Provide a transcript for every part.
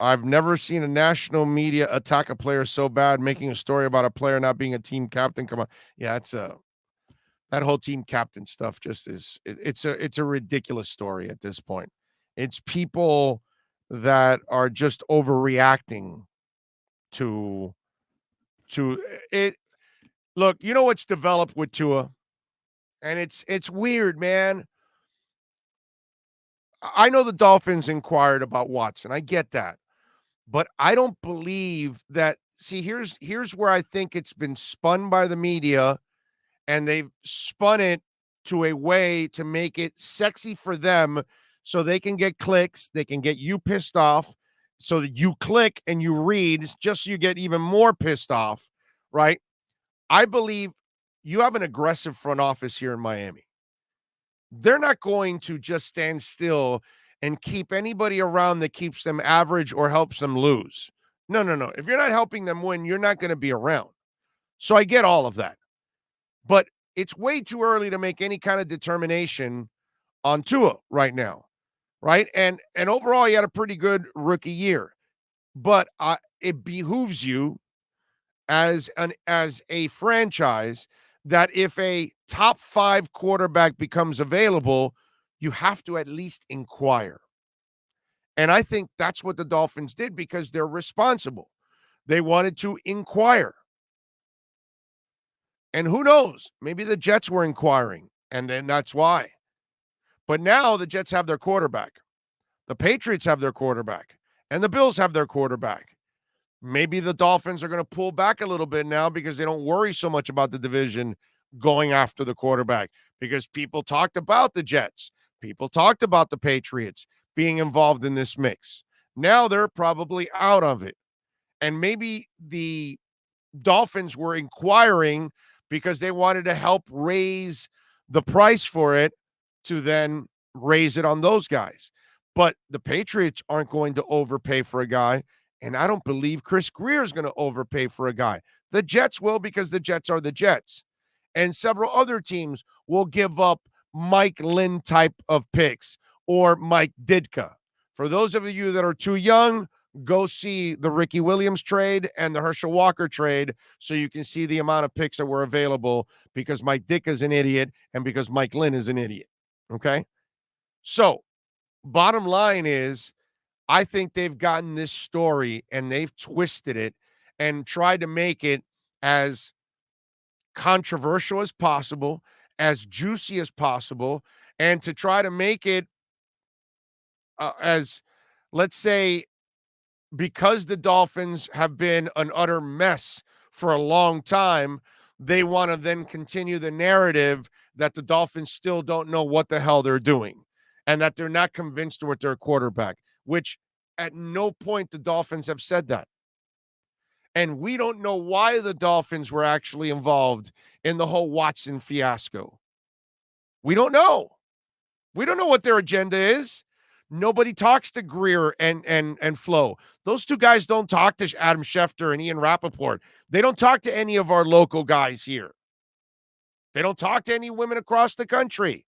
I've never seen a national media attack a player so bad, making a story about a player not being a team captain. Come on. Yeah, that whole team captain stuff just it's a ridiculous story at this point. It's people that are just overreacting to it. Look, you know what's developed with Tua, and it's weird, man. I know the Dolphins inquired about Watson. I get that. But I don't believe that. See, here's where I think it's been spun by the media, and they've spun it to a way to make it sexy for them so they can get clicks, they can get you pissed off, so that you click and you read just so you get even more pissed off, right? I believe you have an aggressive front office here in Miami. They're not going to just stand still and keep anybody around that keeps them average or helps them lose. No, no, no. If you're not helping them win, you're not going to be around. So I get all of that. But it's way too early to make any kind of determination on Tua right now, right? And overall, he had a pretty good rookie year. But it behooves you as a franchise that if a top 5 quarterback becomes available, you have to at least inquire. And I think that's what the Dolphins did because they're responsible. They wanted to inquire. And who knows? Maybe the Jets were inquiring, and then that's why. But now the Jets have their quarterback. The Patriots have their quarterback. And the Bills have their quarterback. Maybe the Dolphins are going to pull back a little bit now because they don't worry so much about the division going after the quarterback because people talked about the Jets. People talked about the Patriots being involved in this mix. Now they're probably out of it. And maybe the Dolphins were inquiring because they wanted to help raise the price for it to then raise it on those guys. But the Patriots aren't going to overpay for a guy. And I don't believe Chris Greer is going to overpay for a guy. The Jets will because the Jets are the Jets. And several other teams will give up Mike Lynn type of picks or Mike Ditka. For those of you that are too young, go see the Ricky Williams trade and the Herschel Walker trade so you can see the amount of picks that were available because Mike Ditka is an idiot and because Mike Lynn is an idiot. Okay? So, bottom line is, I think they've gotten this story and they've twisted it and tried to make it as controversial as possible, as juicy as possible, and to try to make it as, let's say, because the Dolphins have been an utter mess for a long time, they want to then continue the narrative that the Dolphins still don't know what the hell they're doing and that they're not convinced with their quarterback, which at no point the Dolphins have said that. And we don't know why the Dolphins were actually involved in the whole Watson fiasco. We don't know. We don't know what their agenda is. Nobody talks to Greer and Flo. Those two guys don't talk to Adam Schefter and Ian Rappaport. They don't talk to any of our local guys here. They don't talk to any women across the country.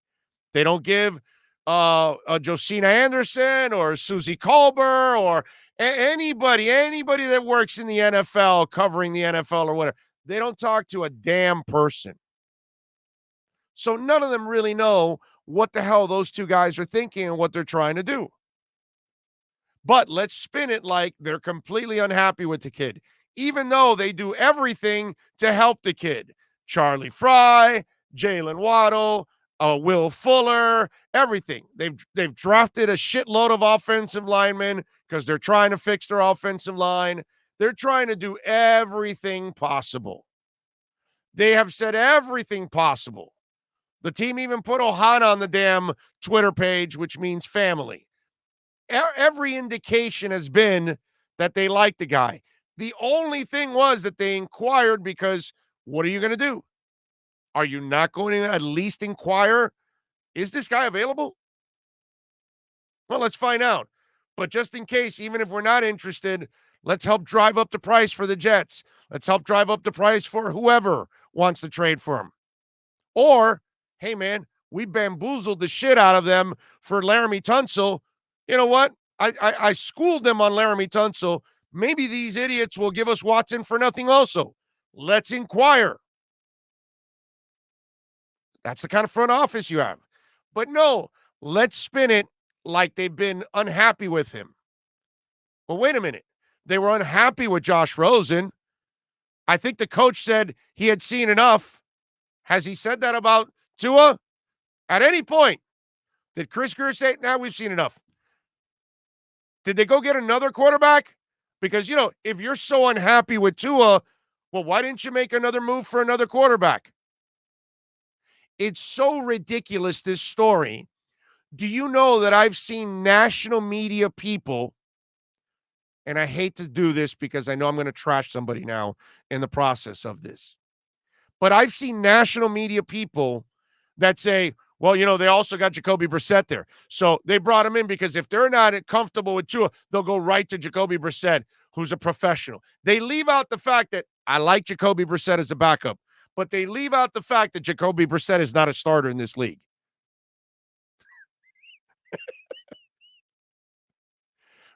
They don't give Josina Anderson or Susie Colbert or anybody that works in the NFL, covering the NFL or whatever. They don't talk to a damn person. So none of them really know what the hell those two guys are thinking and what they're trying to do. But let's spin it like they're completely unhappy with the kid, even though they do everything to help the kid. Charlie Fry, Jalen Waddle, Will Fuller, everything. They've drafted a shitload of offensive linemen because they're trying to fix their offensive line. They're trying to do everything possible. They have said everything possible. The team even put Ohana on the damn Twitter page, which means family. Every indication has been that they like the guy. The only thing was that they inquired because what are you going to do? Are you not going to at least inquire? Is this guy available? Well, let's find out. But just in case, even if we're not interested, let's help drive up the price for the Jets. Let's help drive up the price for whoever wants to trade for him. Or, hey, man, we bamboozled the shit out of them for Laramie Tunsil. You know what? I schooled them on Laramie Tunsil. Maybe these idiots will give us Watson for nothing also. Let's inquire. That's the kind of front office you have. But no, let's spin it like they've been unhappy with him. Well, wait a minute. They were unhappy with Josh Rosen. I think the coach said he had seen enough. Has he said that about Tua? At any point, did Chris Greer say, now we've seen enough? Did they go get another quarterback? Because, if you're so unhappy with Tua, well, why didn't you make another move for another quarterback? It's so ridiculous, this story. Do you know that I've seen national media people, and I hate to do this because I know I'm going to trash somebody now in the process of this, but I've seen national media people that say, well, they also got Jacoby Brissett there. So they brought him in because if they're not comfortable with Tua, they'll go right to Jacoby Brissett, who's a professional. They leave out the fact that I like Jacoby Brissett as a backup, but they leave out the fact that Jacoby Brissett is not a starter in this league.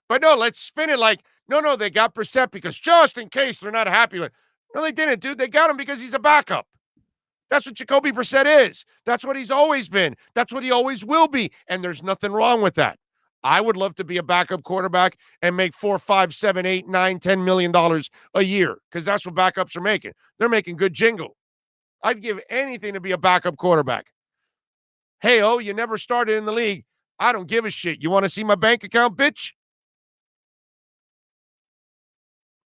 But no, let's spin it like, no, they got Brissett because just in case they're not happy with it. No, they didn't, dude. They got him because he's a backup. That's what Jacoby Brissett is. That's what he's always been. That's what he always will be. And there's nothing wrong with that. I would love to be a backup quarterback and make $4, $5, $7, $8, $9, $10 million a year because that's what backups are making. They're making good jingle. I'd give anything to be a backup quarterback. Hey, you never started in the league. I don't give a shit. You want to see my bank account, bitch?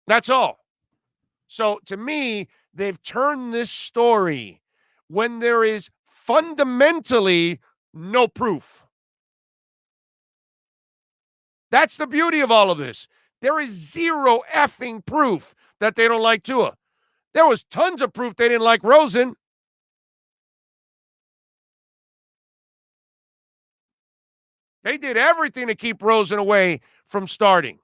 That's all. So to me, they've turned this story when there is fundamentally no proof. That's the beauty of all of this. There is zero effing proof that they don't like Tua. There was tons of proof they didn't like Rosen. They did everything to keep Rosen away from starting.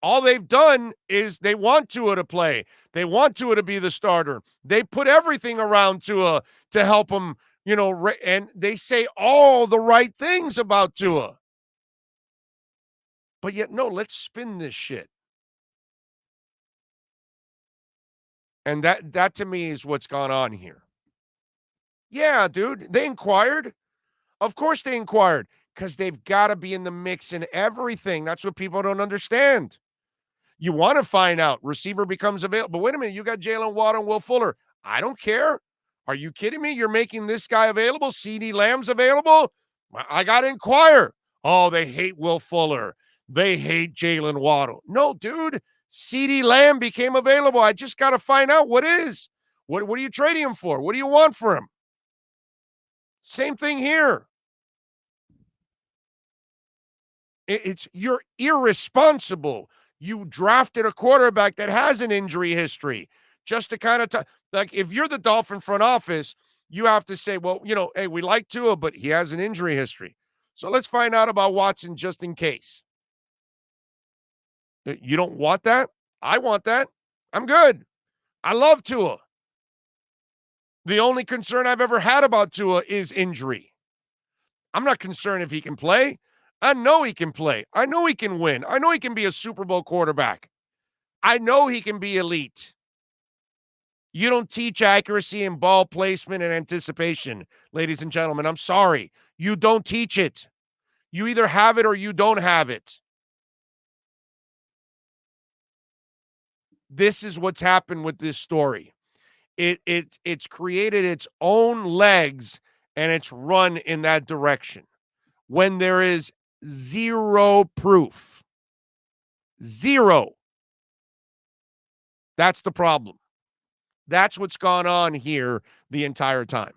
All they've done is they want Tua to play. They want Tua to be the starter. They put everything around Tua to help him, and they say all the right things about Tua. But yet, no, let's spin this shit. And that to me is what's gone on here. Yeah, dude, they inquired. Of course they inquired because they've got to be in the mix in everything. That's what people don't understand. You want to find out. Receiver becomes available. But wait a minute, you got Jalen Waddle and Will Fuller. I don't care. Are you kidding me? You're making this guy available? CeeDee Lamb's available? I got to inquire. Oh, they hate Will Fuller. They hate Jalen Waddle. No, dude. CeeDee Lamb became available. I just got to find out what is. What are you trading him for? What do you want for him? Same thing here. You're irresponsible. You drafted a quarterback that has an injury history just to kind of like if you're the Dolphin front office, you have to say, well, hey, we like Tua, but he has an injury history. So let's find out about Watson just in case. You don't want that? I want that. I'm good. I love Tua. The only concern I've ever had about Tua is injury. I'm not concerned if he can play. I know he can play. I know he can win. I know he can be a Super Bowl quarterback. I know he can be elite. You don't teach accuracy and ball placement and anticipation, ladies and gentlemen. I'm sorry. You don't teach it. You either have it or you don't have it. This is what's happened with this story. It's created its own legs and it's run in that direction when there is zero proof. Zero. That's the problem. That's what's gone on here the entire time.